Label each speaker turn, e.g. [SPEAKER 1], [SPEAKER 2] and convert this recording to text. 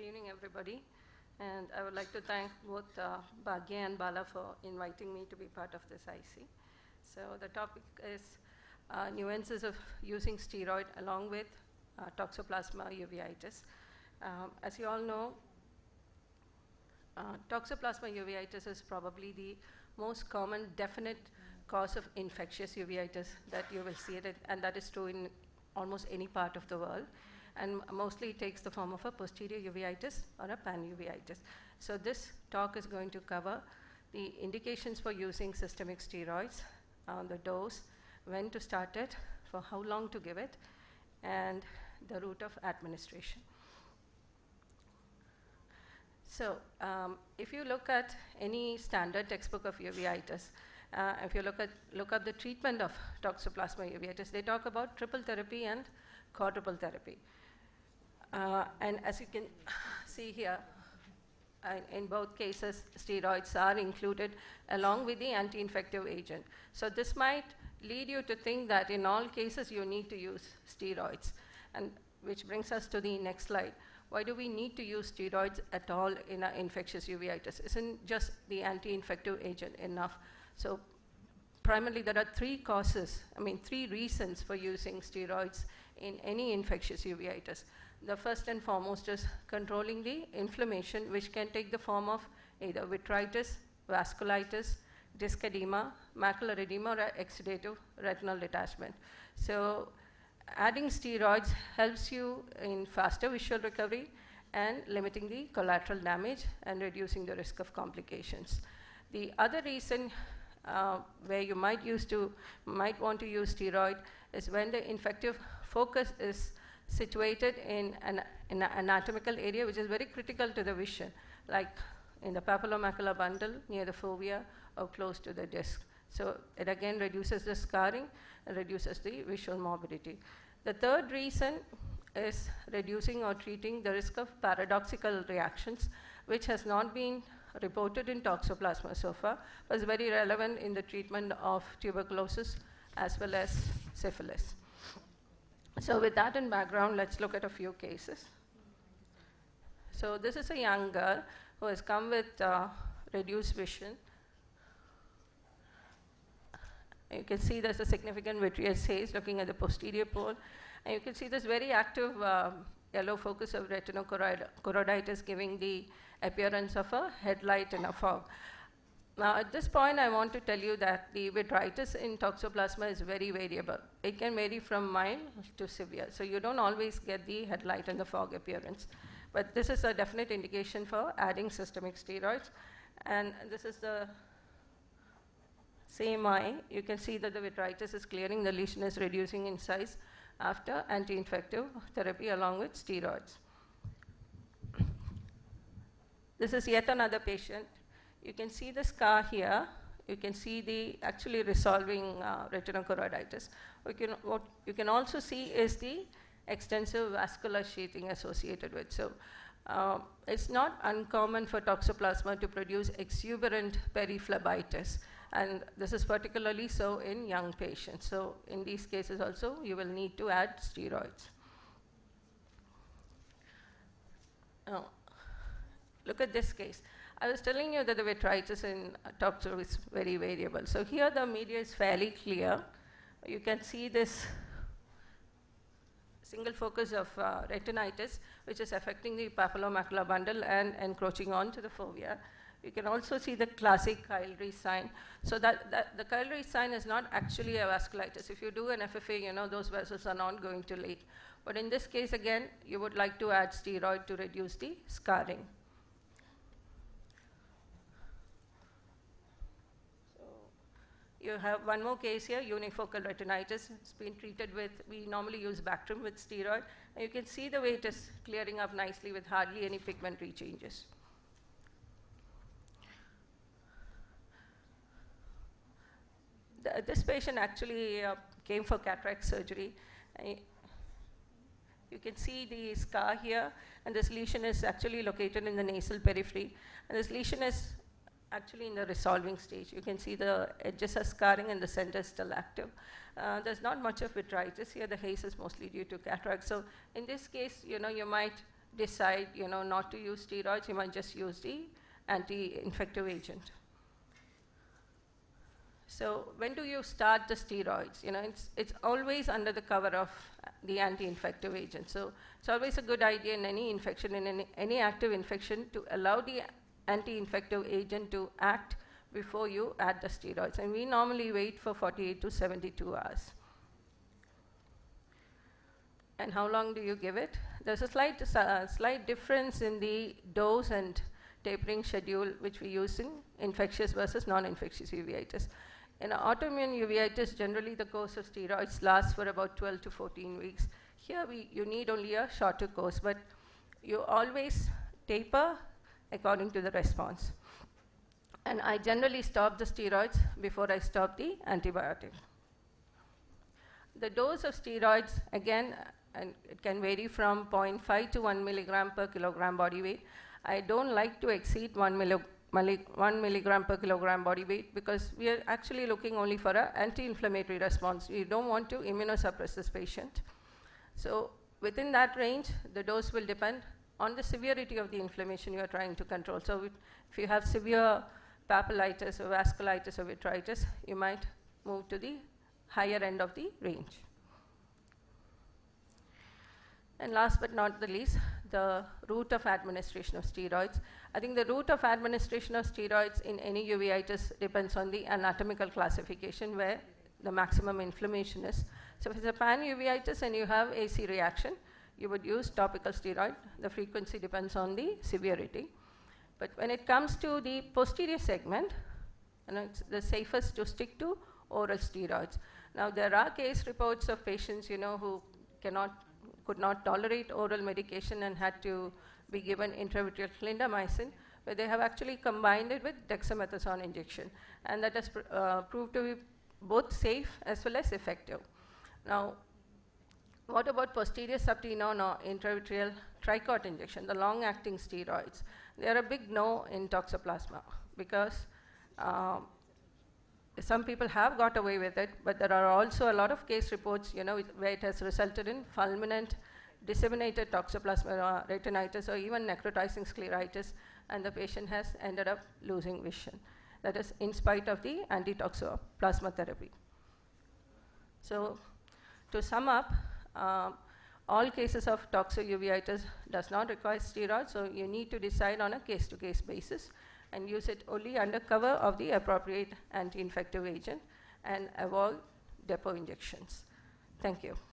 [SPEAKER 1] evening, everybody. And I would like to thank both Bhagya and Bala for inviting me to be part of this IC. So the topic is nuances of using steroid along with Toxoplasma uveitis. As you all know, Toxoplasma uveitis is probably the most common definite cause of infectious uveitis that you will see it, and that is true in almost any part of the world. And mostly it takes the form of a posterior uveitis or a panuveitis. So this talk is going to cover the indications for using systemic steroids, the dose, when to start it, for how long to give it, and the route of administration. So if you look at any standard textbook of uveitis, if you look up the treatment of Toxoplasma uveitis, they talk about triple therapy and quadruple therapy. And as you can see here, in both cases, steroids are included along with the anti-infective agent. So this might lead you to think that in all cases you need to use steroids, and which brings us to the next slide. Why do we need to use steroids at all in an infectious uveitis? Isn't just the anti-infective agent enough? So primarily there are three reasons for using steroids in any infectious uveitis. The first and foremost is controlling the inflammation, which can take the form of either vitritis, vasculitis, disc edema, macular edema, or exudative retinal detachment. So adding steroids helps you in faster visual recovery and limiting the collateral damage and reducing the risk of complications. The other reason where you might want to use steroid is when the infective focus is situated in an anatomical area which is very critical to the vision, like in the papillomacular bundle near the fovea or close to the disc. So it again reduces the scarring and reduces the visual morbidity. The third reason is reducing or treating the risk of paradoxical reactions, which has not been reported in Toxoplasma so far, but is very relevant in the treatment of tuberculosis as well as syphilis. So with that in background, let's look at a few cases. So this is a young girl who has come with reduced vision. You can see there's a significant vitreous haze looking at the posterior pole. And you can see this very active yellow focus of retinochoroiditis giving the appearance of a headlight in a fog. Now, at this point, I want to tell you that the vitritis in Toxoplasma is very variable. It can vary from mild to severe. So you don't always get the headlight and the fog appearance. But this is a definite indication for adding systemic steroids. And this is the same eye. You can see that the vitritis is clearing. The lesion is reducing in size after anti-infective therapy along with steroids. This is yet another patient. You can see the scar here. You can see the actually resolving retinochoroiditis. What you can also see is the extensive vascular sheathing associated with. So it's not uncommon for Toxoplasma to produce exuberant periphlebitis, and this is particularly so in young patients. So in these cases also, you will need to add steroids. Now, look at this case. I was telling you that the vitritis in Toxo is very variable. So here the media is fairly clear. You can see this single focus of retinitis, which is affecting the papillomacular bundle and encroaching onto the fovea. You can also see the classic Kyle-Reese sign. So that the Kyle-Reese sign is not actually a vasculitis. If you do an FFA, you know those vessels are not going to leak. But in this case, again, you would like to add steroid to reduce the scarring. You have one more case here, unifocal retinitis. It's been treated with, we normally use Bactrim with steroid. And you can see the way it is clearing up nicely with hardly any pigment rechanges. This patient actually came for cataract surgery. You can see the scar here, and this lesion is actually located in the nasal periphery. And this lesion is actually in the resolving stage. You can see the edges are scarring and the center is still active. There's not much of vitritis here. The haze is mostly due to cataract. So in this case, you might decide, not to use steroids, you might just use the anti-infective agent. So when do you start the steroids? It's always under the cover of the anti-infective agent. So it's always a good idea in any infection, in any active infection, to allow the anti-infective agent to act before you add the steroids. And we normally wait for 48 to 72 hours. And how long do you give it? There's a slight difference in the dose and tapering schedule which we use in infectious versus non-infectious uveitis. In autoimmune uveitis, generally the course of steroids lasts for about 12 to 14 weeks. Here you need only a shorter course, but you always taper according to the response. And I generally stop the steroids before I stop the antibiotic. The dose of steroids, again, and it can vary from 0.5 to 1 milligram per kilogram body weight. I don't like to exceed 1 milligram per kilogram body weight, because we are actually looking only for an anti-inflammatory response. We don't want to immunosuppress this patient. So within that range, the dose will depend on the severity of the inflammation you are trying to control. So if you have severe papillitis or vasculitis or vitritis, you might move to the higher end of the range. And last but not the least, the route of administration of steroids. I think the route of administration of steroids in any uveitis depends on the anatomical classification where the maximum inflammation is. So if it's a pan-uveitis and you have AC reaction, you would use topical steroid. The frequency depends on the severity. But when it comes to the posterior segment, it's the safest to stick to oral steroids. Now there are case reports of patients who could not tolerate oral medication and had to be given intravitreal clindamycin, where they have actually combined it with dexamethasone injection. And that has proved to be both safe as well as effective. Now, what about posterior subtenon or intravitreal tricot injection, the long-acting steroids? They are a big no in toxoplasma, because some people have got away with it, but there are also a lot of case reports, where it has resulted in fulminant disseminated toxoplasma retinitis or even necrotizing scleritis, and the patient has ended up losing vision. That is in spite of the anti-toxoplasma therapy. So to sum up, all cases of toxo-uveitis does not require steroids, so you need to decide on a case-to-case basis and use it only under cover of the appropriate anti-infective agent and avoid depot injections. Thank you.